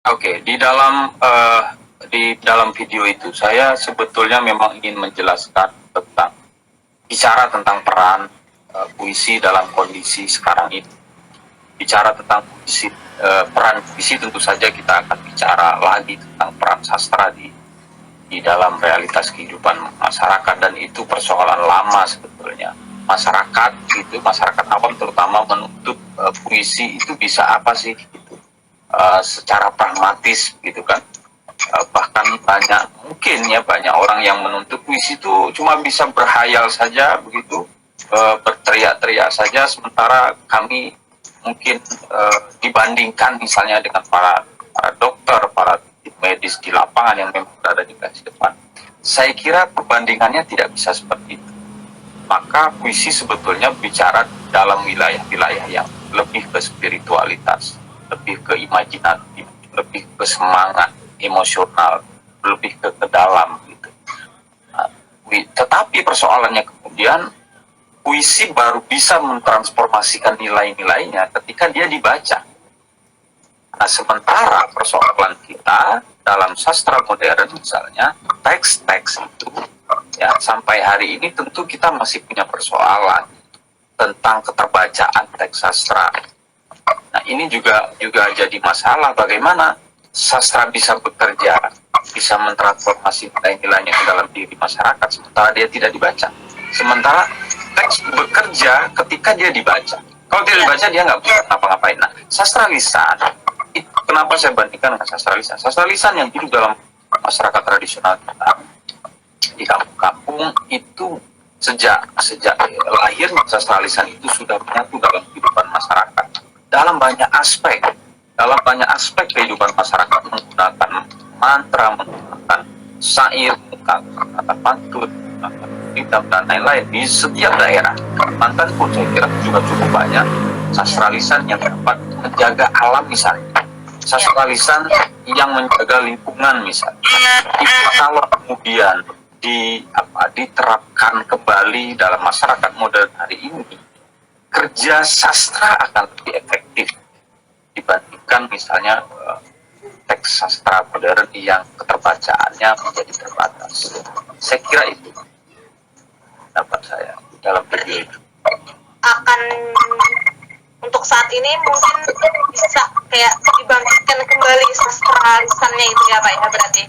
Oke, di dalam video itu saya sebetulnya memang ingin menjelaskan tentang bicara tentang peran puisi dalam kondisi sekarang ini. Bicara tentang puisi, peran puisi, tentu saja kita akan bicara lagi tentang peran sastra di dalam realitas kehidupan masyarakat, dan itu persoalan lama sebetulnya. Masyarakat awam terutama menuntut puisi itu bisa apa sih gitu, secara pragmatis gitu kan. Bahkan banyak orang yang menuntut puisi itu cuma bisa berhayal saja begitu, berteriak-teriak saja, sementara kami mungkin dibandingkan misalnya dengan para dokter, para tim medis di lapangan yang memang berada di garis depan, saya kira perbandingannya tidak bisa seperti itu. Maka puisi sebetulnya bicara dalam wilayah-wilayah yang lebih ke spiritualitas, lebih ke imajinatif, lebih ke semangat emosional, lebih ke dalam gitu. Nah, tetapi persoalannya kemudian puisi baru bisa mentransformasikan nilai-nilainya ketika dia dibaca. Nah, sementara persoalan kita dalam sastra modern misalnya, teks-teks itu ya sampai hari ini tentu kita masih punya persoalan tentang keterbacaan teks sastra. Nah, ini juga jadi masalah, bagaimana sastra bisa bekerja, bisa mentransformasi nilai-nilainya ke dalam diri masyarakat sementara dia tidak dibaca. Sementara teks bekerja ketika dia dibaca. Kalau tidak dibaca dia nggak bisa ngapa-ngapain. Nah, sastra lisan, kenapa saya bandingkan dengan sastra lisan? Sastra lisan yang hidup dalam masyarakat tradisional kita di kampung-kampung itu sejak lahirnya sastra lisan itu sudah menyatu dalam kehidupan masyarakat dalam banyak aspek kehidupan masyarakat, menggunakan mantra, menggunakan syair, menggunakan pantun, menggunakan kitab dan lain-lain di setiap daerah. Kalimantan pun saya kira juga cukup banyak sastra lisan yang dapat menjaga alam misalnya, sastra lisan yang menjaga lingkungan misalnya. Itu kalau kemudian diterapkan kembali dalam masyarakat modern hari ini, kerja sastra akan lebih efektif dibandingkan misalnya teks sastra modern yang keterbacaannya menjadi terbatas. Saya kira itu pendapat saya dalam video itu. Akan untuk saat ini mungkin bisa kayak dibangkitkan kembali sastra lisannya itu ya Pak ya, berarti?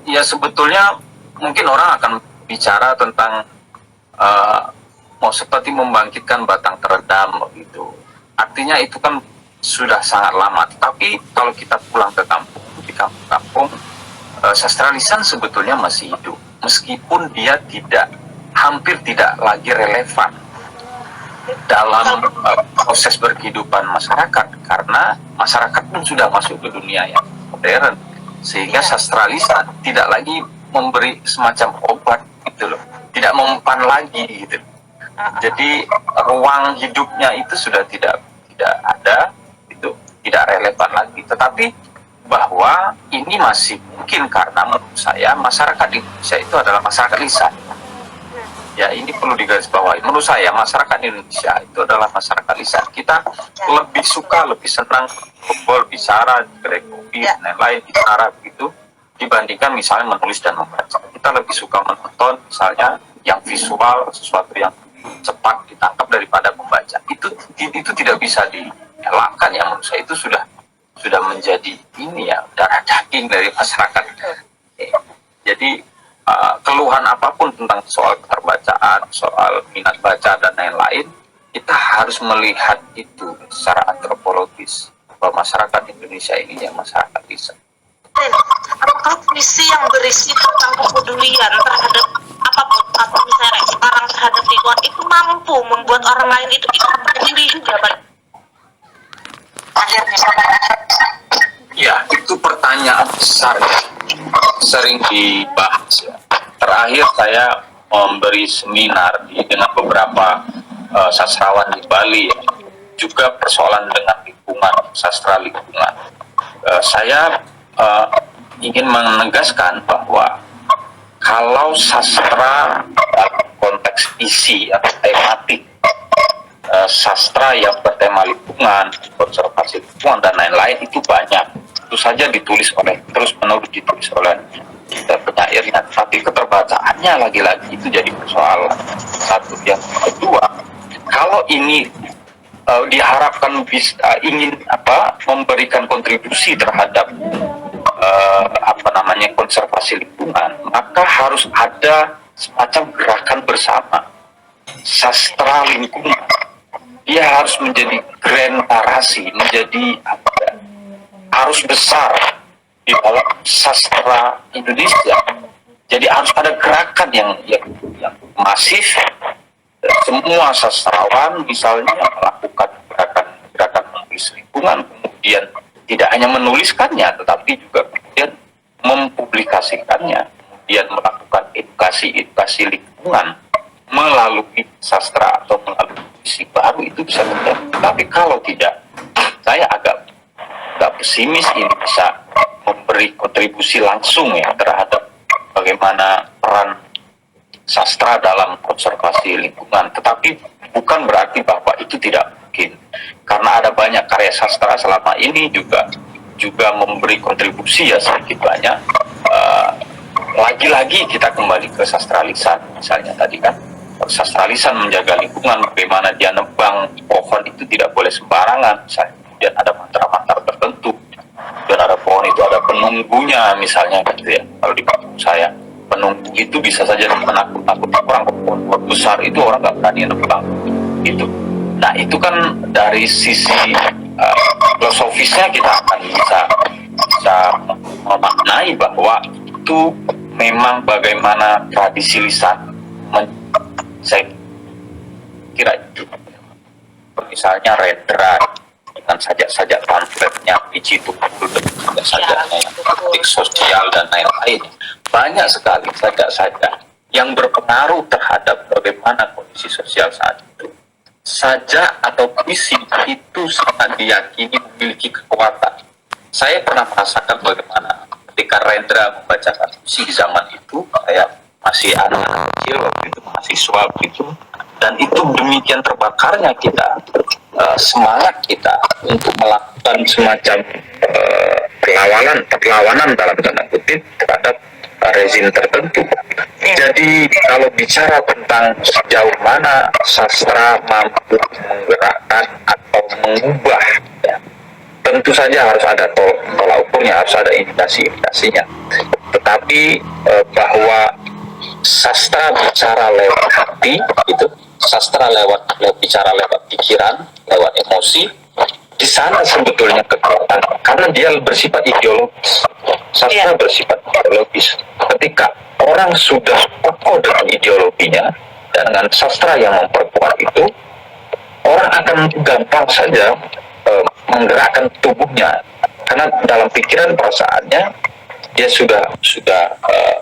Ya sebetulnya mungkin orang akan bicara tentang mau seperti membangkitkan batang terendam begitu. Artinya itu kan sudah sangat lama. Tapi kalau kita pulang ke kampung, di kampung-kampung, sastra lisan sebetulnya masih hidup, meskipun dia hampir tidak lagi relevan dalam proses berkehidupan masyarakat, karena masyarakat pun sudah masuk ke dunia yang modern, sehingga sastra lisan tidak lagi memberi semacam obat gitu loh, tidak mempan lagi gitu. Jadi ruang hidupnya itu sudah tidak ada, itu tidak relevan lagi. Tetapi bahwa ini masih mungkin karena menurut saya masyarakat Indonesia itu adalah masyarakat lisan. Ya, ini perlu digarisbawahi. Menurut saya masyarakat Indonesia itu adalah masyarakat lisan. Kita lebih suka, lebih senang ngobrol, bicara, kedai kopi, dan lain-lain, bicara begitu, dibandingkan misalnya menulis dan membaca. Kita lebih suka menonton misalnya yang visual, sesuatu yang cepat ditangkap daripada membaca. Itu tidak bisa dielakkan ya, menurut saya itu sudah menjadi ini ya, darah daging dari masyarakat. Jadi keluhan apapun tentang soal keterbacaan, soal minat baca dan lain-lain, kita harus melihat itu secara antropologis, bahwa masyarakat Indonesia ini yang masyarakat lisan. Apakah puisi yang berisi tentang kepedulian terhadap apapun atau misalnya sekarang terhadap lingkungan itu mampu membuat orang lain itu ikut peduli juga Pak? Ya, itu pertanyaan besar ya, sering dibahas ya. Terakhir saya memberi seminar dengan beberapa sastrawan di Bali ya. Juga persoalan dengan lingkungan, sastra lingkungan. Saya ingin menegaskan bahwa kalau sastra dalam konteks isi atau tematik sastra yang bertema lingkungan, konservasi lingkungan dan lain-lain itu banyak. Itu saja ditulis oleh terus-menerus ditulis oleh penyairnya, tapi keterbacaannya lagi-lagi itu jadi persoalan. Satu, yang kedua, kalau ini diharapkan ingin memberikan kontribusi terhadap konservasi lingkungan, maka harus ada semacam gerakan bersama sastra lingkungan. Dia harus menjadi grand narasi, menjadi harus besar di dalam sastra Indonesia. Jadi harus ada gerakan yang masif. Semua sastrawan misalnya melakukan gerakan menulis lingkungan, kemudian tidak hanya menuliskannya, tetapi juga kemudian mempublikasikannya, kemudian melakukan edukasi lingkungan melalui sastra atau melalui puisi, baru itu bisa terjadi. Tapi kalau tidak, saya agak pesimis ini bisa memberi kontribusi langsung ya terhadap bagaimana peran sastra dalam konservasi lingkungan. Tetapi bukan berarti bahwa itu tidak mungkin, karena ada banyak karya sastra selama ini juga memberi kontribusi ya sedikit banyak. Lagi-lagi kita kembali ke sastra lisan misalnya tadi kan, sastra lisan menjaga lingkungan, bagaimana dia nebang pohon itu tidak boleh sembarangan misalnya, kemudian ada mantra-mantra tertentu, dan ada pohon itu ada penunggunya misalnya gitu ya. Kalau di kampung saya, penunggu itu bisa saja menakut-nakuti orang. Pohon besar itu orang nggak berani nebang itu. Nah itu kan dari sisi filosofisnya kita akan bisa memaknai bahwa itu memang bagaimana tradisi lisan. Saya kira itu misalnya Rendra dengan sajak-sajak pamfletnya di situ dan sajaknya yang politik sosial dan lain-lain, banyak sekali sajak-sajak yang berpengaruh terhadap bagaimana kondisi sosial saat itu. Sajak atau puisi itu sangat diyakini memiliki kekuatan. Saya pernah merasakan bagaimana ketika Rendra membacakan puisi di zaman itu, saya masih anak kecil waktu itu, mahasiswa begitu, dan itu demikian terbakarnya kita, semangat kita untuk melakukan semacam perlawanan dalam tanda kutip terhadap rezim tertentu. Jadi kalau bicara tentang sejauh mana sastra mampu menggerakkan atau mengubah, ya, tentu saja harus ada tolak ukurnya, harus ada indikasi-indikasinya. Tetapi bahwa sastra bicara lewat hati, itu sastra bicara lewat pikiran, lewat emosi. Di sana sebetulnya kekuatan, karena dia bersifat ideologis. Sastra bersifat ideologis. Ketika orang sudah kokoh dengan ideologinya dan dengan sastra yang memperkuat itu, orang akan gampang saja menggerakkan tubuhnya, karena dalam pikiran perasaannya dia sudah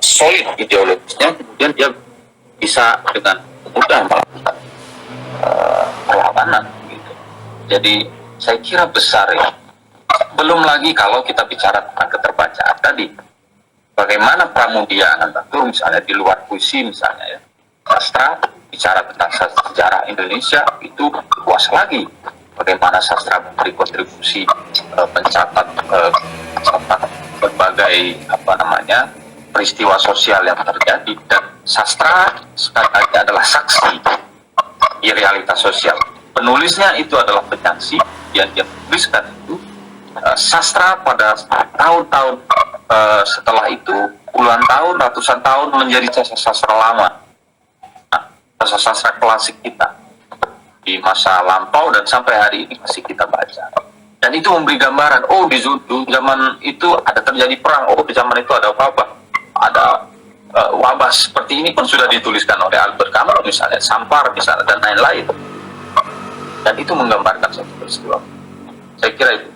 solid ideologisnya, kemudian dia bisa dengan mudah melakukan perlawanan gitu. Jadi saya kira besar ya. Belum lagi kalau kita bicara tentang keterbacaan tadi, bagaimana Pramudia Anantatur misalnya di luar puisi misalnya ya, sastra bicara tentang sejarah Indonesia itu luas lagi. Bagaimana sastra memberi kontribusi mencatat berbagai peristiwa sosial yang terjadi, dan sastra sekali lagi adalah saksi di realitas sosial. Penulisnya itu adalah penyaksi yang dia tuliskan itu. Sastra pada tahun-tahun setelah itu, puluhan tahun, ratusan tahun menjadi sastra lama, sastra klasik kita di masa lampau dan sampai hari ini masih kita baca. Dan itu memberi gambaran, oh di zaman itu ada terjadi perang, oh di zaman itu ada wabah, ada wabah seperti ini pun sudah dituliskan oleh Albert Camus misalnya, Sampar misalnya, dan lain-lain. Dan itu menggambarkan satu peristiwa. Saya kira itu.